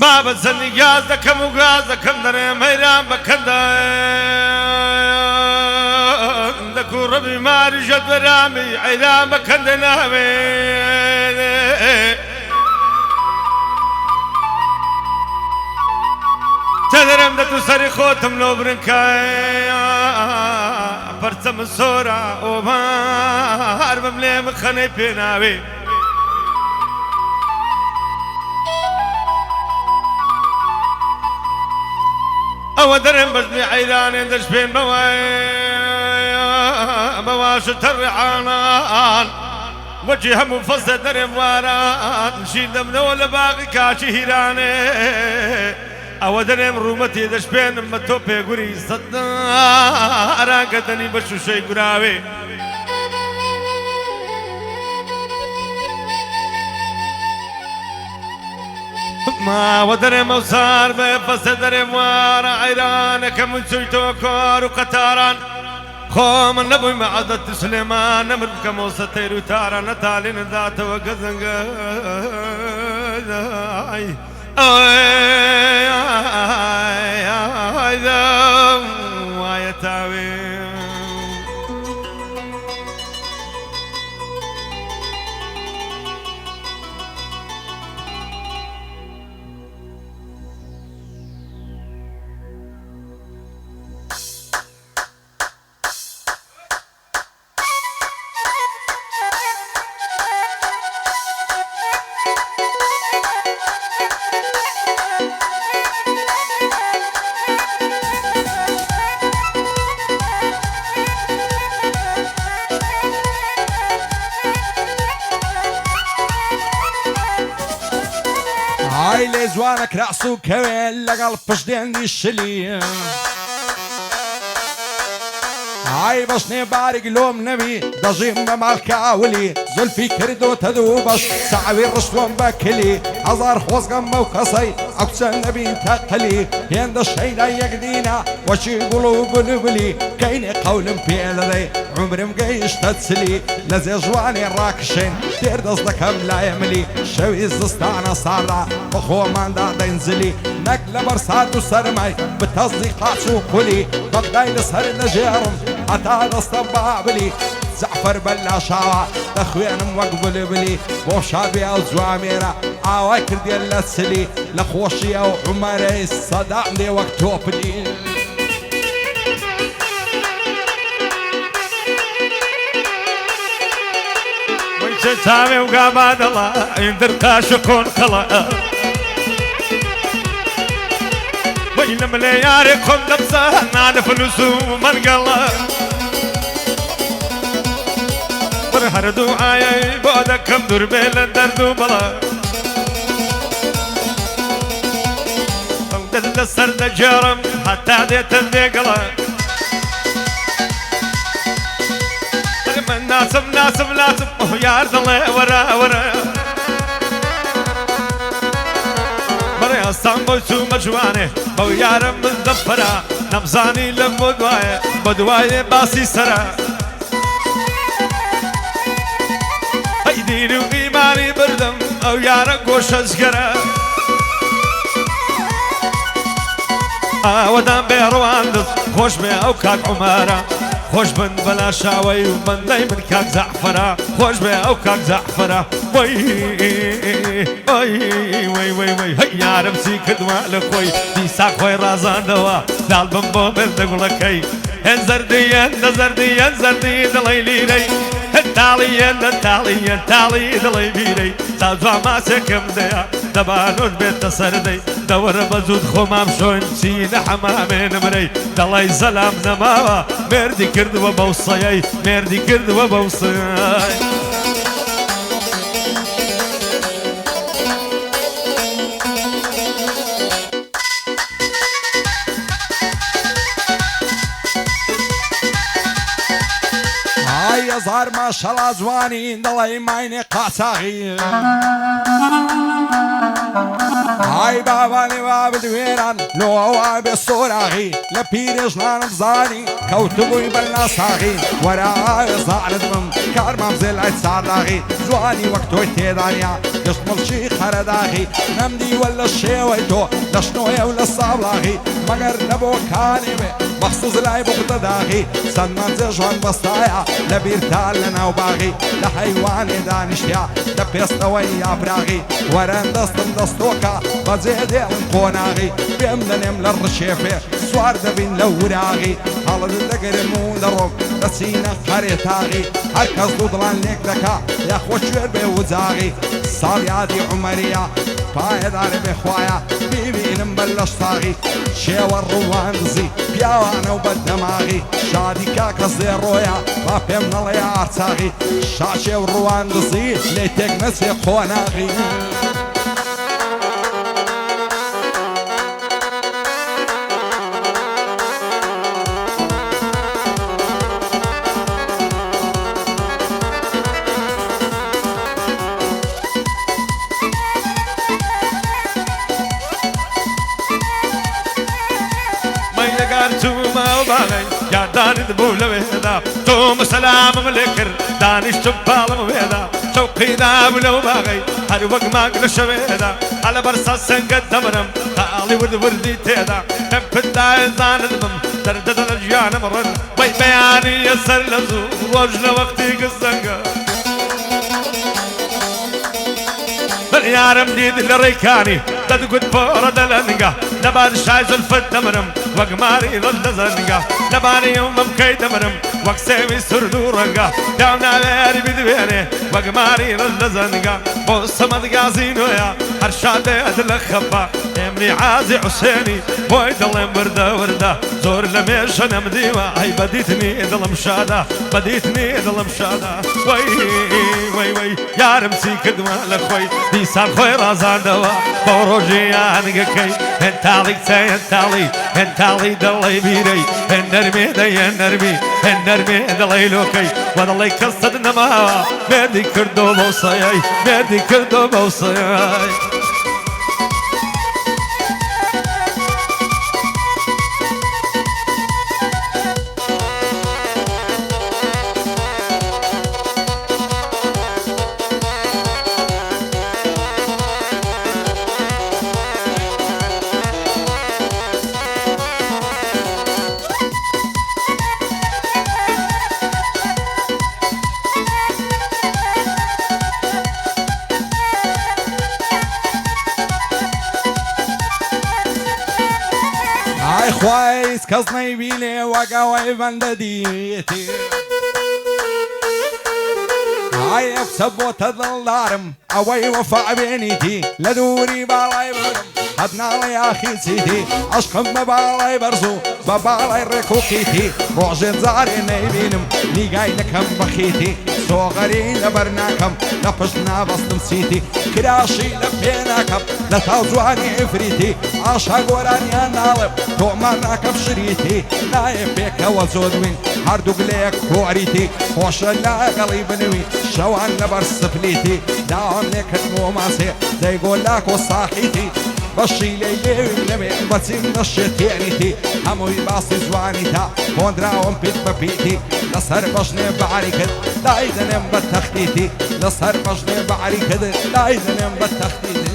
بابا زني غاز دكم وغاز دكم دري ميران بكندا دكو ربي ما رجت برامي عيران بكندا نامي تدرم دتو سري خوتم لو برنكاي برتم الصورة وما هرب مليم خني بيناوي او درم بزني عيران دش بين بواش الرعانان وجهه منفصل درم واران نشيل دمنا ولا باقي كاشي هيراني او درم رومتي دش بين متوبي غوري صدنا اراقدني بشو شي غراوي ما ودرم وصار بفصل درم وارا عيرانك من سيتو كور وقطاران خوم النبي معدة سليمان نمر كموسى تيرو تارا نتالين ذات وقزنق اي يا تاوي هاي لزوانك رأسو كوين لقلب بشدين الشلي هاي بشني بارق لوم نبي ضجيم بمالكاولي زلفي كردو تذوبش سعوي الرسوم بكلي عزار خوزقم وخصي أكسن نبي تقلي يند الشينا يقدينا وشي قلوب نبلي كين قول بيلدي عمري مقيش تتسلي لزي جواني راكشين دير دصدكم لا يملي شوي الزستانة صارة وخو ماندا دينزلي نقل برسات وسرمي بالتصديقات وقولي بقداي نسهر نجارم حتى نصطبابلي زعفر بلا شاوة تخوين موقبل بلي بوشابي او زواميرا عواكر ديال السلي لخوشي او عمري صدعني وقتوبني ويش سامي وقاباد الله يندر كاشكون كلا وين ملياري كم دبسة نعرف فلوسو من قلا هر دعاي بعدكم دور بين الدرد بلا دل سرد جرم حتى ديت الدقلا من ناسب يا ارض الله ورا بري اسطنبول سو مجوانه بو يارم مزفرة نمزاني بدواي باسي سرا دينو إيماني بردم أو يارا قوش أزقرا ودام بيروان دز خوش بي أو كاك عمارا خوش بن بلا شاوي ومن دايما كاك زعفرا خوش بي أو كاك زعفرا وي وي وي وي وي هي يا رمسي كدوا لخوي دي ساقوي رازان دوا دال بمبو بردقو لكي انزردي دليلي ري التالي دلي بيري سازوا ما سكم ديا دبانون بيت سردي دور بزود خمام شون سين حمامين مري دلي سلام نماوا مردي كرد وبوصيي هزار ما شاء الله جوانين دڵی ماینێ قاچاغی ئای بابانی وا بدوێران لۆوا بێ سۆراغی لە پیرێژنانم زانی کەوتبووی بەرناساغی وەرە زانت بم کارمام زێ لای چارداغی جوانی وەک تۆی تێدانیا گشت مڵچی خەرەداغی نەمدی وە لە شێوەی تۆ دەشنۆیە و لە ساڵاغی مەگەر نەبۆ کانی بێ مەخسوس لای بقدەداغی چەند مەنجە ژوان بەستایە لە بیرتان لە ناو باغی لە حەیوانێ دانیشتیا لە پێستەوەی یابراغی وەرەن دەستم دەستۆکە بەجێ دێڵم قۆناغی پێم دەنێم لە ڕشێفێ سوار دەبین لە وراغی هەڵت دەگرم و دەڕۆم دەچینە قەرێتاغی هەر کەس دوو دڵان لێک دەکا یاخۆ کوێر بێ وجاغی ساڵ یادی عومەریە پایەدارێ بێخوایە بیبینم بەر لە شتاغی شێوە ڕوان دزی پیاوانە و بەدەماغی شادی کاکە زێڕۆیە با پێم نەڵێ ئارچاغی شاشێ و ڕوان دزی لێ تێک نەچێ قۆناغی یادانت بوو لەوێدا تۆم سەلامم لێ کرد دانیشتم پاڵم وێدا شەوقیدا بوو لەو باغی هەر وەک مانگ لە شەوێدا هەلە بەرسە سەنگت دەمرم تاڵی وردی تێدا پێم پندایە زانت بم دەردەدە لە ژیانم ڕن وەی بەیانیە سەر لە زوو ڕۆژ لە وەختی گزەنگە یارم دید لە ڕێکانی دەدگوت پۆڕە دەلەنگە لەبار شای زولفت دەمرم وەک ماری ڕەت دەزەنگە لەباری ئەومە بکەی دەمرم وەک سێوی سرد و ڕەنگە داو ناوێری بدوێنێ وەک ماری ڕەت دەزەنگە بۆ سەمەد گازینۆیە هەر شادێت لە خەپە ئێمنی عازی حوسێنی بۆی دڵێم وردە وردە زۆر لە مێژە نەمدیوە ئەی بەدیتنی دڵم شادە بەدیتنی دڵم شادە وەی وەی وەی یارم چی کردوە لە خۆی دیسان خۆی ڕازاندەوە بۆ ڕۆژی یانگەکەی هێنتاڵی کچە هێنتاڵی دڵی بیرەی هێن نەرمێ دەیەن نەرمی هێن نەرمێ دڵی لۆکەی وە دڵی کەست نەماوە مێردی کردۆ بەو سەیەی مێردی کردۆ بەو سەیەی خواهیز کەس نەیبینێ وەگەوەی بەندە دیێتی ئای ئەفسە بۆتە دڵدارم ئەوەی وەفابێنیتی لە دووری باڵای برم هەت ناڵی یاخی چیتی عەشقم بە باڵای بەرز و بە باڵای ڕێکوکیتی ڕۆژێ جارێ نەیبینم نیگای نەکەم بەخیتی سۆغەری لەبەر ناکەم لە پشت نابەستم چیتی کراشی لە پێ ناکەم لە تاو جوانی ئیفریتی ئاشا گۆرانیان ناڵێم تۆمان ناکەم شریتی نایە پێکەوە جۆدوین هەردووک لەیەک کۆریتی خۆشە لاگەڵی بنوی شەوان لەبەر سپلیتی داوام لێکردمەوە ماسێ دەیگۆ لاکۆ ساحیتی بەشی لێ لێویم لەمێ بەچیم نەشێتێنیتی هەمووی باسی جوانی تا کۆندراوم پیت بە پیتی لەسەر بەشنێ بەعری کرد دای دەنێم بە تەختیتی لەسەر بەشنێ بەعری کرد دای دەنێم بە تەختیتی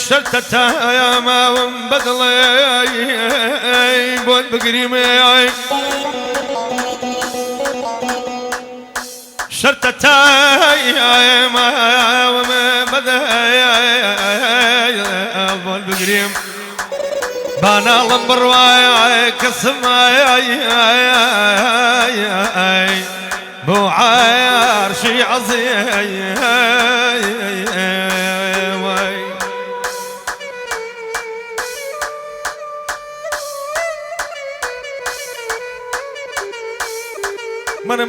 شرطة ما بدلي بود بقريمي شرطة ما بدلي بود بقريم بانا لمبرواي كسماي بو عرشي عظيم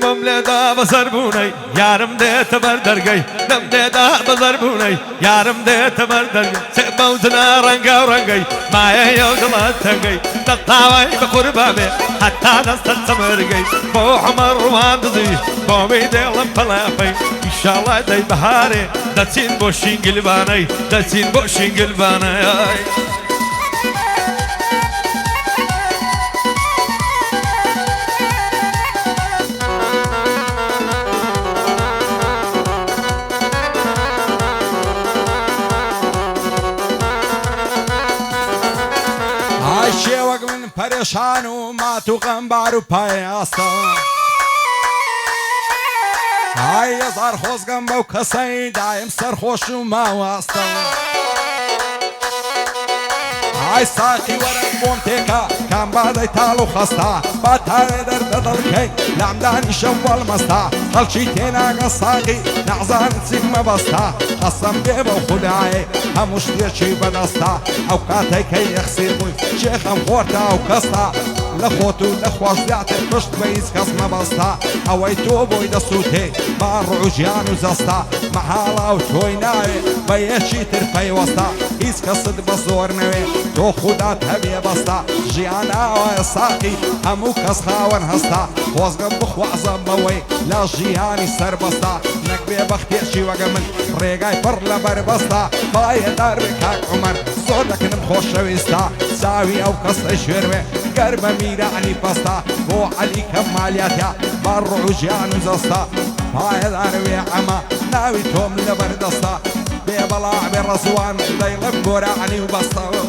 دەمەم لێدا بەسەر بوونەی یارم دێتە بەردەرگەی دەم لێدا بەسەر بوونەی یارم دێتە بەردەرگەی سێ بەوتنا ڕەنگە و ڕەنگەی مایەیە و دڵات تەنگەی دەقاوای بە قوربامێ حتا دەستت سەمرگەی بۆ عەمەر ڕوان دزی بۆمی دێڵم پەلاپەی ئیشاڵڵا دەی بەهارێ دەچین بۆ شینگلبانەی دەچین بۆ شینگلبانەی شێوەک من پەرێشان و مات و غەمبار و پایاستە ئای هەزار خۆزگەم بەو کەسەی دایم سەرخۆش و ماوەستە ئای ساقی وەرە بۆم تێکە کام بادەی تاڵ و خەستە با تاوێ دەردە دڵکەی لامدانی شەم وەڵمەستا خەڵکی تێناگە ساقی نەعزانت چیم مەبەستا قەسەم بێ بەو خودایێ هەموو شتێکی بەدەستا ئەو کاتێکەی یەخسی بووی شێخەم خۆرتا و کەستا لە خۆت و لە خۆش زیاتر پشت بە هیچ کەس مەبەستا ئەوەی تۆ بۆی دەسووتێ با ڕوژیان و زەستا مەحاڵا و تۆی ناوێ بە یەکی تر پەیوەستا هیچ کەست بە زۆر نەوێ تۆ خودات هەبێ بەستا ژیان ئاوایە ساقی هەموو کەس خاوەن هەستا خۆزگەم بخوازم بەوەی لە ژیانی سەربەستا نەک بێبەختێکی وەگە من ڕێگای پڕ لە بەربەستا باەدار کاک عومەر زۆر دەکنم خۆشەویستا چاوی ئەو کەسە شێروێ گەر بە میرانی پەستا بۆ عەلی کەمالیاتە با ڕوژیان و زەستا باەدارەوێ ئەمە ناوی تۆم لە بەردەستا بێ بەڵا بێ ڕەزوان دەیڵم گۆرانی و بەستەوە